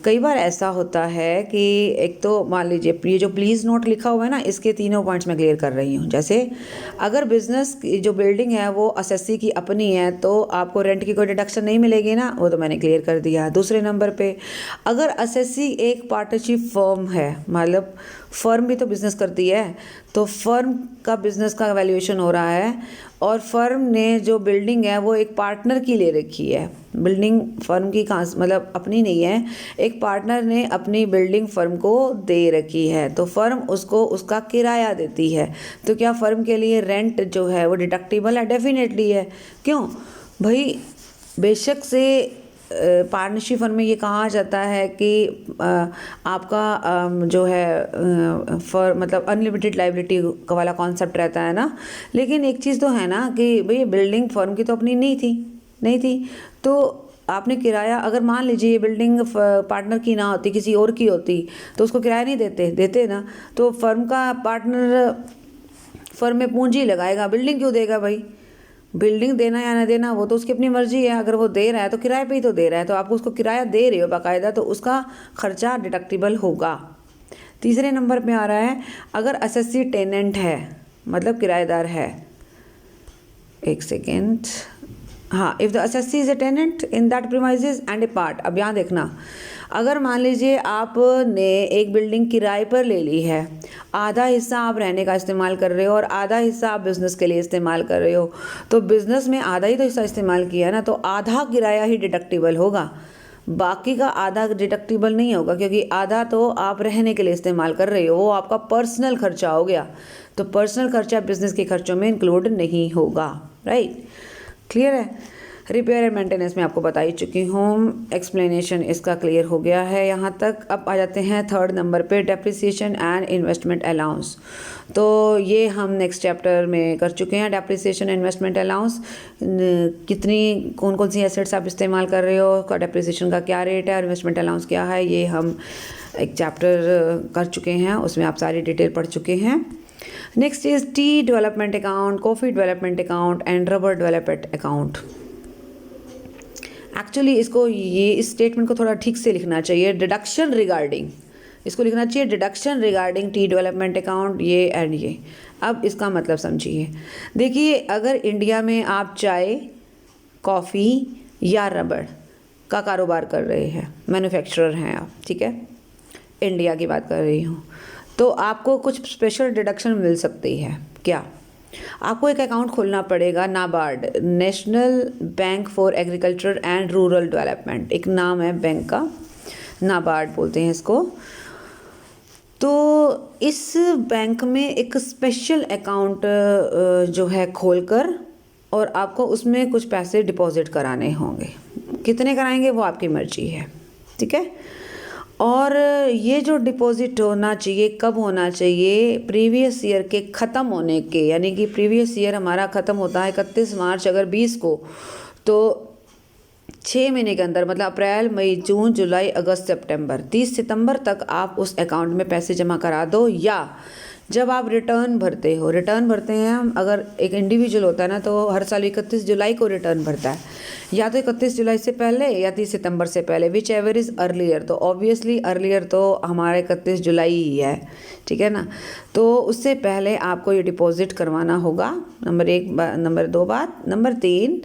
कई बार ऐसा होता है कि एक तो मान लीजिए ये जो प्लीज़ नोट लिखा हुआ है ना, इसके तीनों पॉइंट्स मैं क्लियर कर रही हूँ। जैसे अगर बिजनेस की जो बिल्डिंग है वो एसएससी की अपनी है तो आपको रेंट की कोई डिडक्शन नहीं मिलेगी ना, वो तो मैंने क्लियर कर दिया। दूसरे नंबर पे अगर एसएससी एक पार्टनरशिप फर्म है, मतलब फर्म भी तो बिज़नेस करती है, तो फर्म का बिज़नेस का वैल्यूएशन हो रहा है और फर्म ने जो बिल्डिंग है वो एक पार्टनर की ले रखी है। बिल्डिंग फर्म की कहाँ, मतलब अपनी नहीं है, एक पार्टनर ने अपनी बिल्डिंग फर्म को दे रखी है, तो फर्म उसको उसका किराया देती है। तो क्या फर्म के लिए रेंट जो है वो डिडक्टिबल है? डेफिनेटली है। क्यों भाई? बेशक से पार्टनरशिप फर्म में ये कहा जाता है कि आपका जो है फॉर मतलब अनलिमिटेड लाइबिलिटी का वाला कॉन्सेप्ट रहता है ना, लेकिन एक चीज़ तो है ना कि भाई बिल्डिंग फर्म की तो अपनी नहीं थी तो आपने किराया, अगर मान लीजिए ये बिल्डिंग पार्टनर की ना होती, किसी और की होती, तो उसको किराया नहीं देते ना, तो फर्म का पार्टनर फर्म में पूंजी लगाएगा, बिल्डिंग क्यों देगा भाई? बिल्डिंग देना या ना देना वो तो उसकी अपनी मर्जी है। अगर वो दे रहा है तो किराए पे ही तो दे रहा है, तो आपको उसको किराया दे रहे हो बाकायदा, तो उसका खर्चा डिडक्टिबल होगा। तीसरे नंबर पे आ रहा है अगर एसएससी टेनेंट है, मतलब किराएदार है। एक सेकेंड, हाँ, if the SSC is a tenant in that premises and a part. अब यहाँ देखना, अगर मान लीजिए आपने एक बिल्डिंग किराए पर ले ली है, आधा हिस्सा आप रहने का इस्तेमाल कर रहे हो और आधा हिस्सा आप बिज़नेस के लिए इस्तेमाल कर रहे हो, तो बिज़नेस में आधा ही तो हिस्सा इस्तेमाल किया ना, तो आधा किराया ही डिडक्टिबल होगा, बाकी का आधा डिडक्टिबल नहीं होगा, क्योंकि आधा तो आप रहने के लिए इस्तेमाल कर रहे हो, वो आपका पर्सनल खर्चा हो गया। तो पर्सनल खर्चा बिज़नेस के खर्चों में इंक्लूड नहीं होगा। राइट, क्लियर है। रिपेयर एंड मेंटेनेंस में आपको बता ही चुकी हूँ, एक्सप्लेनेशन इसका क्लियर हो गया है यहाँ तक। अब आ जाते हैं थर्ड नंबर पे, डेप्रिसिएशन एंड इन्वेस्टमेंट अलाउंस। तो ये हम नेक्स्ट चैप्टर में कर चुके हैं, डेप्रिसिएशन इन्वेस्टमेंट अलाउंस। कितनी कौन कौन सी एसेट्स आप इस्तेमाल कर रहे हो, का डेप्रिसिएशन का क्या रेट है और इन्वेस्टमेंट अलाउंस क्या है, ये हम एक चैप्टर कर चुके हैं, उसमें आप सारी डिटेल पढ़ चुके हैं। Next is T development account, coffee development account and rubber development account. Actually इसको, ये इस स्टेटमेंट को थोड़ा ठीक से लिखना चाहिए, डिडक्शन रिगार्डिंग, इसको लिखना चाहिए deduction regarding T development account, ये एंड ये। अब इसका मतलब समझिए, देखिए अगर इंडिया में आप चाय, कॉफ़ी या रबड़ का कारोबार कर रहे हैं, मैन्युफैक्चरर हैं आप, ठीक है, इंडिया की बात कर रही हूँ, तो आपको कुछ स्पेशल डिडक्शन मिल सकती है। क्या? आपको एक अकाउंट खोलना पड़ेगा, NABARD, national bank for agriculture and rural development, एक नाम है बैंक का, नाबार्ड बोलते हैं इसको। तो इस बैंक में एक स्पेशल अकाउंट जो है खोलकर, और आपको उसमें कुछ पैसे डिपॉजिट कराने होंगे। कितने कराएंगे वो आपकी मर्जी है, ठीक है। और ये जो डिपॉजिट होना चाहिए, कब होना चाहिए? प्रीवियस ईयर के ख़त्म होने के, यानी कि प्रीवियस ईयर हमारा ख़त्म होता है 31 मार्च अगर 20 को, तो 6 महीने के अंदर, मतलब अप्रैल, मई, जून, जुलाई, अगस्त, सितंबर, 30 सितंबर तक आप उस अकाउंट में पैसे जमा करा दो। या जब आप रिटर्न भरते हो, रिटर्न भरते हैं हम, अगर एक इंडिविजुअल होता है ना, तो हर साल 31 जुलाई को रिटर्न भरता है, या तो 31 जुलाई से पहले या 30 सितंबर से पहले, विच एवर इज़ अर्लियर। तो ऑब्वियसली अर्लियर तो हमारा 31 जुलाई ही है, ठीक है ना। तो उससे पहले आपको ये डिपॉजिट करवाना होगा, नंबर 1। नंबर 2 बात। नंबर 3,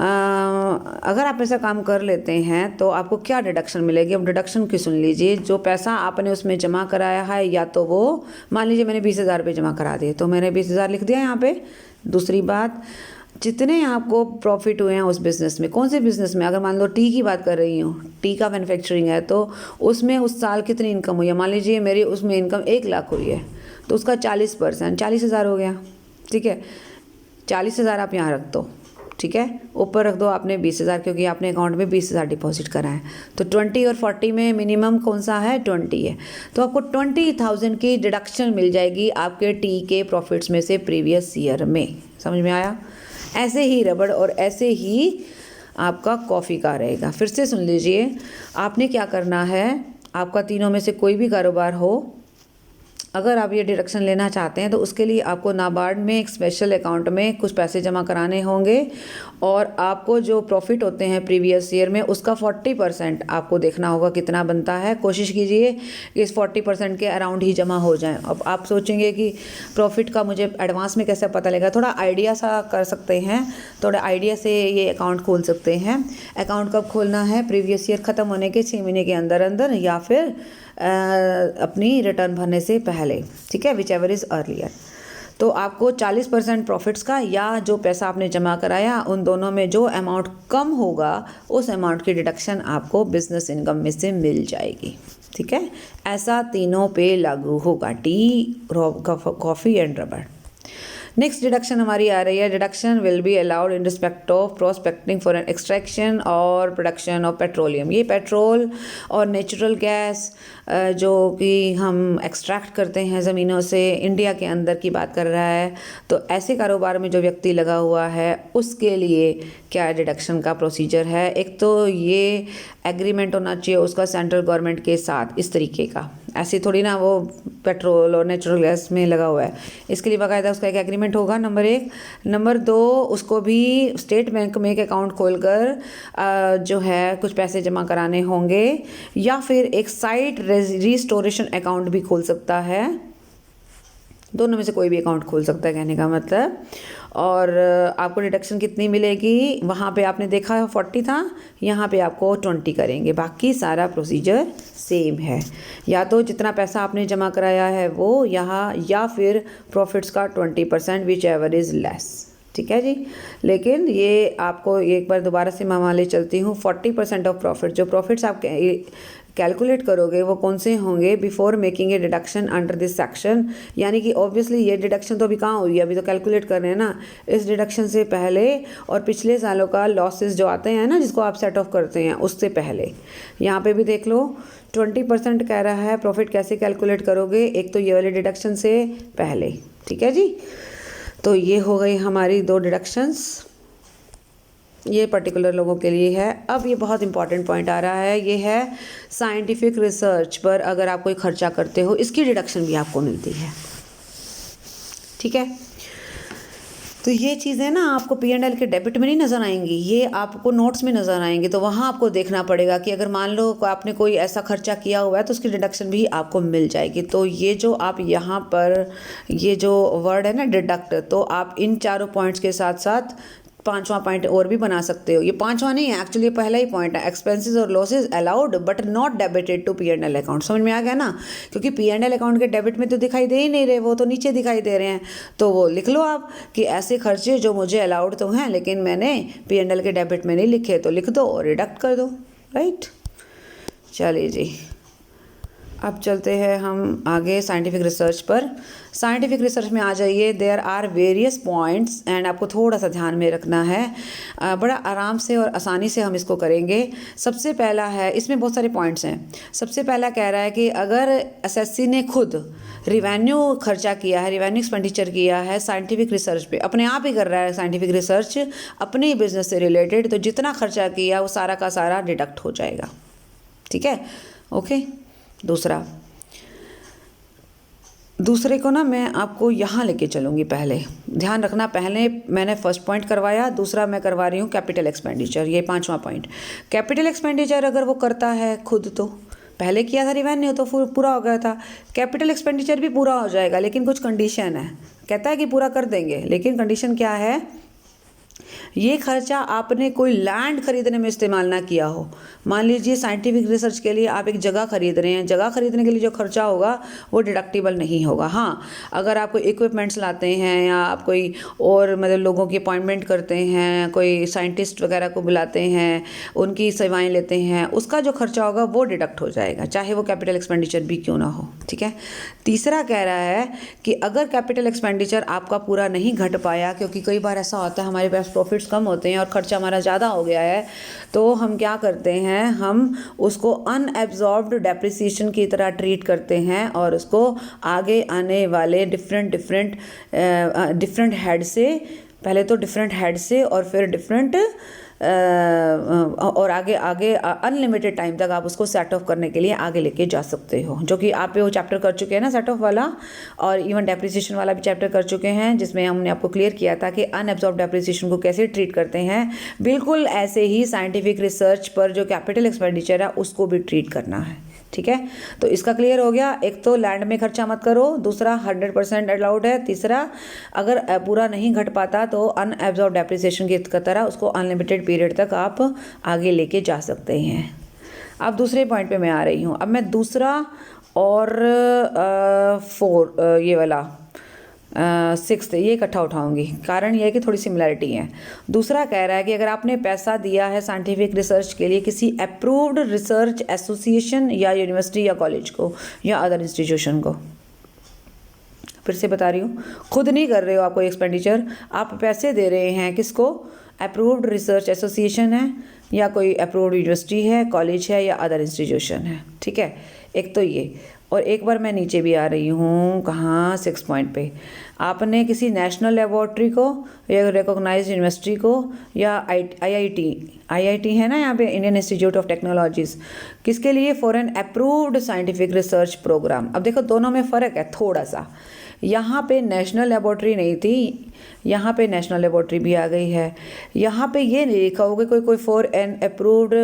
अगर आप ऐसा काम कर लेते हैं तो आपको क्या डिडक्शन मिलेगी? अब डिडक्शन की सुन लीजिए। जो पैसा आपने उसमें जमा कराया है, या तो वो, मान लीजिए मैंने 20,000 रुपये जमा करा दिए, तो मैंने 20,000 लिख दिया यहाँ पे। दूसरी बात, जितने आपको प्रॉफिट हुए हैं उस बिज़नेस में, कौन से बिज़नेस में, अगर मान लो टी की बात कर रही हूँ, टी का मैन्युफैक्चरिंग है, तो उसमें उस साल कितनी इनकम हुई है, मान लीजिए मेरी उसमें इनकम 1 लाख हुई है, तो उसका 40%, 40,000 हो गया, ठीक है। 40,000 आप यहाँ रख दो, ठीक है, ऊपर रख दो आपने 20,000, क्योंकि आपने अकाउंट में 20,000 डिपॉजिट करा है। तो 20 और 40 में मिनिमम कौन सा है? 20 है। तो आपको 20,000 की डिडक्शन मिल जाएगी आपके टी के प्रॉफिट्स में से प्रीवियस ईयर में। समझ में आया? ऐसे ही रबड़ और ऐसे ही आपका कॉफ़ी का रहेगा। फिर से सुन लीजिए, आपने क्या करना है, आपका तीनों में से कोई भी कारोबार हो, अगर आप ये डिडक्शन लेना चाहते हैं तो उसके लिए आपको नाबार्ड में एक स्पेशल अकाउंट में कुछ पैसे जमा कराने होंगे, और आपको जो प्रॉफिट होते हैं प्रीवियस ईयर में उसका 40% आपको देखना होगा कितना बनता है। कोशिश कीजिए कि इस 40% के अराउंड ही जमा हो जाए। अब आप सोचेंगे कि प्रॉफिट का मुझे एडवांस में कैसे पता लगेगा? थोड़ा आइडिया सा कर सकते हैं, थोड़ा आइडिया से ये अकाउंट खोल सकते हैं। अकाउंट कब खोलना है? प्रीवियस ईयर ख़त्म होने के 6 महीने के अंदर अंदर, या फिर अपनी रिटर्न भरने से पहले, ठीक है, विच एवर इज़ अर्लियर। तो आपको 40% प्रॉफिट्स का, या जो पैसा आपने जमा कराया, उन दोनों में जो अमाउंट कम होगा उस अमाउंट की डिडक्शन आपको बिजनेस इनकम में से मिल जाएगी, ठीक है। ऐसा तीनों पे लागू होगा, tea, coffee and rubber. Next deduction हमारी आ रही है, deduction will be allowed in respect of prospecting for an extraction और प्रोडक्शन ऑफ पेट्रोलियम। ये पेट्रोल और नेचुरल गैस जो कि हम एक्सट्रैक्ट करते हैं ज़मीनों से, इंडिया के अंदर की बात कर रहा है। तो ऐसे कारोबार में जो व्यक्ति लगा हुआ है उसके लिए क्या डिडक्शन का प्रोसीजर है? एक तो ये एग्रीमेंट होना चाहिए उसका सेंट्रल गवर्नमेंट के साथ, इस तरीके का, ऐसी थोड़ी ना वो पेट्रोल और नेचुरल गैस में लगा हुआ है, इसके लिए बाकायदा उसका एक एग्रीमेंट होगा, नंबर 1। नंबर 2, उसको भी स्टेट बैंक में एक अकाउंट खोलकर जो है कुछ पैसे जमा कराने होंगे, या फिर एक साइट रिस्टोरेशन अकाउंट भी खोल सकता है, दोनों में से कोई भी अकाउंट खोल सकता है कहने का मतलब। और आपको डिडक्शन कितनी मिलेगी, वहाँ पे आपने देखा 40 था, यहाँ पे आपको 20 करेंगे। बाकी सारा प्रोसीजर सेम है, या तो जितना पैसा आपने जमा कराया है वो यहाँ, या फिर प्रॉफिट्स का 20% विच एवर इज़ लेस। ठीक है जी। लेकिन ये आपको एक बार दोबारा से मैं वहाँ ले चलती हूँ। 40% ऑफ प्रॉफिट, जो प्रॉफिट्स आप कैलकुलेट करोगे वो कौन से होंगे, before making a deduction under this section. यानी कि ऑब्वियसली ये डिडक्शन तो अभी कहाँ हुई है, अभी तो कैलकुलेट कर रहे हैं ना। इस डिडक्शन से पहले और पिछले सालों का लॉसेस जो आते हैं ना, जिसको आप सेट ऑफ करते हैं, उससे पहले। यहाँ पे भी देख लो 20% कह रहा है। प्रॉफिट कैसे कैलकुलेट करोगे, एक तो ये वाले डिडक्शन से पहले। ठीक है जी। तो ये हो गई हमारी 2 डिडक्शंस, ये पर्टिकुलर लोगों के लिए है। अब ये बहुत इंपॉर्टेंट पॉइंट आ रहा है, ये है साइंटिफिक रिसर्च पर अगर आप कोई खर्चा करते हो, इसकी डिडक्शन भी आपको मिलती है। ठीक है। तो ये चीज़ें ना आपको P&L के डेबिट में नहीं नज़र आएंगी, ये आपको नोट्स में नज़र आएंगे। तो वहाँ आपको देखना पड़ेगा कि अगर मान लो आपने कोई ऐसा खर्चा किया हुआ है तो उसकी डिडक्शन भी आपको मिल जाएगी। तो ये जो आप यहाँ पर ये जो वर्ड है ना डिडक्ट, तो आप इन चारों पॉइंट्स के साथ साथ 5वां पॉइंट और भी बना सकते हो। ये 5वां नहीं है एक्चुअली, पहला ही पॉइंट है। एक्सपेंसेस और losses allowed but not debited to P&L account. समझ में आ गया ना, क्योंकि P&L अकाउंट के डेबिट में तो दिखाई दे ही नहीं रहे, वो तो नीचे दिखाई दे रहे हैं। तो वो लिख लो आप कि ऐसे खर्चे जो मुझे अलाउड तो हैं लेकिन मैंने P&L के डेबिट में नहीं लिखे, तो लिख दो और डिडक्ट कर दो। राइट, चलिए जी। अब चलते हैं हम आगे साइंटिफिक रिसर्च पर। साइंटिफिक रिसर्च में आ जाइए। There are various points and आपको थोड़ा सा ध्यान में रखना है। बड़ा आराम से और आसानी से हम इसको करेंगे। सबसे पहला है, इसमें बहुत सारे पॉइंट्स हैं। सबसे पहला कह रहा है कि अगर एसएससी ने खुद रिवेन्यू खर्चा किया है, रिवेन्यू एक्सपेंडिचर किया है साइंटिफिक रिसर्च पे, अपने आप ही कर रहा है साइंटिफिक रिसर्च अपने बिजनेस से रिलेटेड, तो जितना खर्चा किया वो सारा का सारा डिडक्ट हो जाएगा। ठीक है, ओके। दूसरे को ना मैं आपको यहाँ लेके चलूँगी। पहले ध्यान रखना, पहले मैंने फर्स्ट पॉइंट करवाया, दूसरा मैं करवा रही हूँ कैपिटल एक्सपेंडिचर। ये 5वां पॉइंट। कैपिटल एक्सपेंडिचर अगर वो करता है खुद, तो पहले किया था रिवेन्यू तो पूरा हो गया था, कैपिटल एक्सपेंडिचर भी पूरा हो जाएगा। लेकिन कुछ कंडीशन है, कहता है कि पूरा कर देंगे, लेकिन कंडीशन क्या है, ये खर्चा आपने कोई लैंड खरीदने में इस्तेमाल ना किया हो। मान लीजिए साइंटिफिक रिसर्च के लिए आप एक जगह खरीद रहे हैं, जगह खरीदने के लिए जो खर्चा होगा वो डिडक्टिबल नहीं होगा। हाँ, अगर आप कोई इक्विपमेंट्स लाते हैं या आप कोई और मतलब लोगों की अपॉइंटमेंट करते हैं, कोई साइंटिस्ट वगैरह को बुलाते हैं, उनकी सेवाएं लेते हैं, उसका जो खर्चा होगा वो डिडक्ट हो जाएगा, चाहे वो कैपिटल एक्सपेंडिचर भी क्यों ना हो। ठीक है। तीसरा कह रहा है कि अगर कैपिटल एक्सपेंडिचर आपका पूरा नहीं घट पाया, क्योंकि कई बार ऐसा होता है हमारे पास प्रॉफिट्स कम होते हैं और खर्चा हमारा ज़्यादा हो गया है, तो हम क्या करते हैं, हम उसको अनएब्जॉर्ब्ड डेप्रिसिएशन की तरह ट्रीट करते हैं और उसको आगे आने वाले डिफरेंट हेड से, पहले तो डिफरेंट हेड से और फिर डिफरेंट और आगे अनलिमिटेड टाइम तक आप उसको सेट ऑफ करने के लिए आगे लेके जा सकते हो, जो कि आप वो चैप्टर कर चुके हैं ना सेट ऑफ वाला, और इवन डेप्रिसिएशन वाला भी चैप्टर कर चुके हैं, जिसमें हमने आपको क्लियर किया था कि अनएब्जॉर्ब डेप्रिसिएशन को कैसे ट्रीट करते हैं। बिल्कुल ऐसे ही साइंटिफिक रिसर्च पर जो कैपिटल एक्सपेंडिचर है उसको भी ट्रीट करना है। ठीक है, तो इसका क्लियर हो गया। एक तो लैंड में खर्चा मत करो, दूसरा 100% अलाउड है, तीसरा अगर पूरा नहीं घट पाता तो अनएब्जॉर्ब डेप्रिसिएशन की तरह उसको अनलिमिटेड पीरियड तक आप आगे लेके जा सकते हैं। अब दूसरे पॉइंट पे मैं आ रही हूँ। अब मैं दूसरा और 4 ये वाला 6 ये इकट्ठा उठाऊंगी, कारण यह है कि थोड़ी सिमिलरिटी है। दूसरा कह रहा है कि अगर आपने पैसा दिया है साइंटिफिक रिसर्च के लिए किसी अप्रूव्ड रिसर्च एसोसिएशन या यूनिवर्सिटी या कॉलेज को या अदर इंस्टीट्यूशन को, फिर से बता रही हूँ, खुद नहीं कर रहे हो आप कोई एक्सपेंडिचर, आप पैसे दे रहे हैं किसको, अप्रूव्ड रिसर्च एसोसिएशन है या कोई अप्रूव्ड यूनिवर्सिटी है, कॉलेज है या अदर इंस्टीट्यूशन है। ठीक है, एक तो ये। और एक बार मैं नीचे भी आ रही हूँ, कहाँ, 6 पॉइंट पे, आपने किसी नेशनल लेबॉर्ट्री को या रिकॉग्नाइज यूनिवर्सिटी को या आईआईटी है ना यहाँ पे, इंडियन इंस्टीट्यूट ऑफ टेक्नोलॉजीज़ किसके लिए? For an approved scientific research programme. अब देखो दोनों में फ़र्क है थोड़ा सा, यहाँ पे नेशनल लेबोरेटरी नहीं थी, यहाँ पे नेशनल लेबोरेटरी भी आ गई है। यहाँ पे ये नहीं लिखा होगा कोई for an approved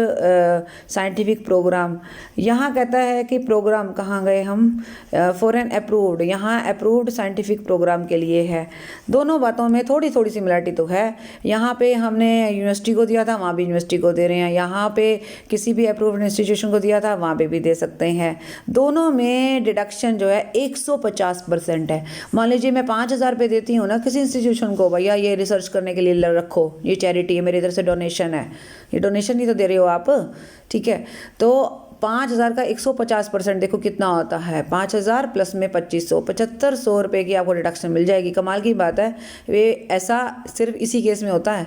scientific programme. यहाँ कहता है कि प्रोग्राम कहाँ गए हम, फॉर एन अप्रूव्ड, यहाँ अप्रूव्ड साइंटिफिक प्रोग्राम के लिए है। दोनों बातों में थोड़ी थोड़ी सिमिलरिटी तो है। यहाँ पे हमने यूनिवर्सिटी को दिया था, वहाँ भी यूनिवर्सिटी को दे रहे हैं। यहाँ पे किसी भी अप्रूव्ड इंस्टीट्यूशन को दिया था, वहाँ पे भी दे सकते हैं। दोनों में डिडक्शन जो है 150% है। मान लीजिए मैं 5,000 रुपये देती हूँ ना किसी इंस्टीट्यूशन को, भैया ये रिसर्च करने के लिए रखो, ये चैरिटी है, मेरी तरफ से डोनेशन है, ये डोनेशन ही तो दे रहे हो आप, ठीक है। तो 5,000 का 150% देखो कितना होता है, 5,000 प्लस में 2,500, 7,500 रुपये की आपको डिडक्शन मिल जाएगी। कमाल की बात है, वे ऐसा सिर्फ इसी केस में होता है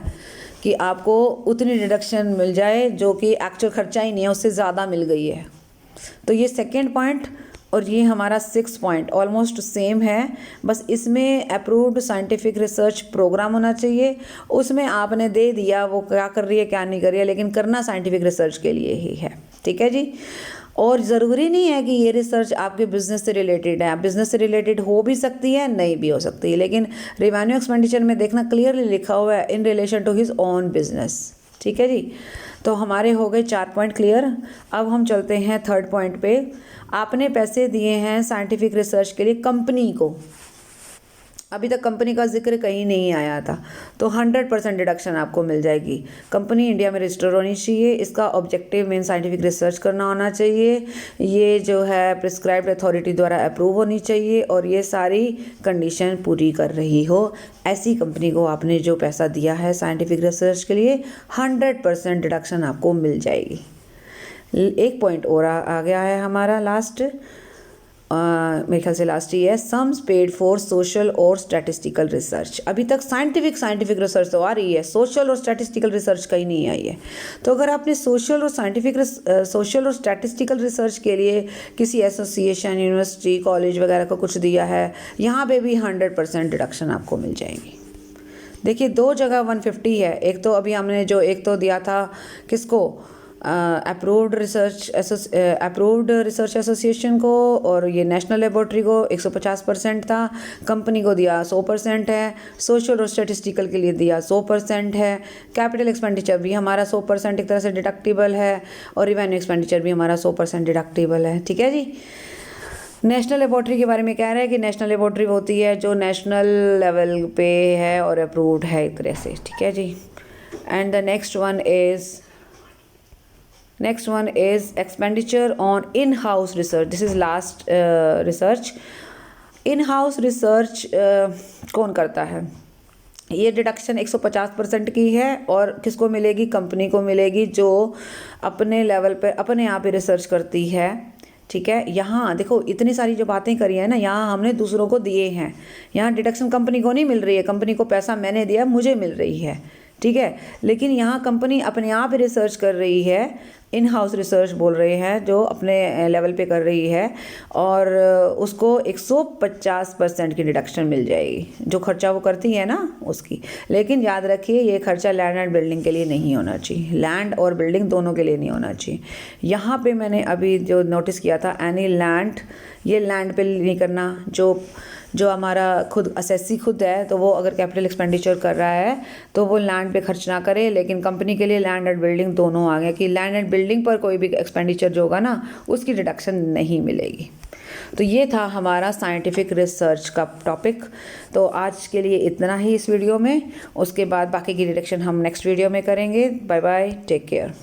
कि आपको उतनी डिडक्शन मिल जाए जो कि एक्चुअल खर्चा ही नहीं है, उससे ज़्यादा मिल गई है। तो ये सेकेंड पॉइंट और ये हमारा 6 पॉइंट ऑलमोस्ट सेम है, बस इसमें अप्रूव्ड साइंटिफिक रिसर्च प्रोग्राम होना चाहिए। उसमें आपने दे दिया वो क्या कर रही है क्या नहीं कर रही है, लेकिन करना साइंटिफिक रिसर्च के लिए ही है, ठीक है जी। और ज़रूरी नहीं है कि ये रिसर्च आपके बिज़नेस से रिलेटेड है, बिज़नेस से रिलेटेड हो भी सकती है, नहीं भी हो सकती है, लेकिन रेवेन्यू एक्सपेंडिचर में देखना क्लियरली लिखा हुआ है in relation to his own business, ठीक है जी। तो हमारे हो गए 4 पॉइंट क्लियर। अब हम चलते हैं थर्ड पॉइंट पे। आपने पैसे दिए हैं साइंटिफिक रिसर्च के लिए कंपनी को, अभी तक कंपनी का जिक्र कहीं नहीं आया था, तो 100% डिडक्शन आपको मिल जाएगी। कंपनी इंडिया में रजिस्टर होनी चाहिए, इसका ऑब्जेक्टिव मेन साइंटिफिक रिसर्च करना होना चाहिए, ये जो है प्रिस्क्राइब्ड अथॉरिटी द्वारा अप्रूव होनी चाहिए और ये सारी कंडीशन पूरी कर रही हो। ऐसी कंपनी को आपने जो पैसा दिया है साइंटिफिक रिसर्च के लिए 100% डिडक्शन आपको मिल जाएगी। एक पॉइंट और आ गया है हमारा लास्ट, मेरे ख्याल से लास्ट ही है, सम्स पेड फॉर सोशल और स्टैटिस्टिकल रिसर्च। अभी तक साइंटिफिक रिसर्च तो आ रही है, सोशल और स्टैटिस्टिकल रिसर्च कहीं नहीं आई है। तो अगर आपने सोशल और स्टैटिस्टिकल रिसर्च के लिए किसी एसोसिएशन, यूनिवर्सिटी, कॉलेज वगैरह को कुछ दिया है, यहाँ पे भी 100% डिडक्शन आपको मिल जाएगी। देखिए 2 जगह 150 है, एक तो अभी हमने जो एक तो दिया था किसको, अप्रूव्ड रिसर्च एसोसिएशन को, और ये नेशनल लेबोरेटरी को 150% था, कंपनी को दिया 100% है, सोशल और स्टैटिस्टिकल के लिए दिया 100% है, कैपिटल एक्सपेंडिचर भी हमारा 100% एक तरह से डिडक्टिबल है, और रिवेन्यू एक्सपेंडिचर भी हमारा 100% डिडक्टिबल है, ठीक है जी। नेशनल लेबोरेटरी के बारे में कह रहे हैं कि नेशनल लेबोरेटरी होती है जो नेशनल लेवल पे है और अप्रूव्ड है एक तरह से, ठीक है जी। And the next one is expenditure on in house research. This is last research. In house research कौन करता है? ये डिडक्शन 150% की है और किसको मिलेगी? कंपनी को मिलेगी जो अपने लेवल पे अपने यहाँ पे रिसर्च करती है, ठीक है। यहाँ देखो इतनी सारी जो बातें करी है ना, यहाँ हमने दूसरों को दिए हैं, यहाँ डिडक्शन कंपनी को नहीं मिल रही है, कंपनी को पैसा मैंने दिया मुझे मिल रही है, ठीक है। लेकिन यहाँ कंपनी अपने आप रिसर्च कर रही है, इन हाउस रिसर्च बोल रहे हैं, जो अपने लेवल पे कर रही है, और उसको 150% की डिडक्शन मिल जाएगी जो खर्चा वो करती है ना उसकी। लेकिन याद रखिए ये खर्चा लैंड एंड बिल्डिंग के लिए नहीं होना चाहिए, लैंड और बिल्डिंग दोनों के लिए नहीं होना चाहिए। यहाँ पे मैंने अभी जो नोटिस किया था, एनी लैंड, ये लैंड पे नहीं करना, जो हमारा खुद असेसी खुद है, तो वो अगर कैपिटल एक्सपेंडिचर कर रहा है तो वो लैंड पे खर्च ना करे। लेकिन कंपनी के लिए लैंड एंड बिल्डिंग दोनों आ गए कि लैंड एंड बिल्डिंग पर कोई भी एक्सपेंडिचर जो होगा ना उसकी डिडक्शन नहीं मिलेगी। तो ये था हमारा साइंटिफिक रिसर्च का टॉपिक। तो आज के लिए इतना ही इस वीडियो में, उसके बाद बाकी की डिडक्शन हम नेक्स्ट वीडियो में करेंगे। Bye bye, take care.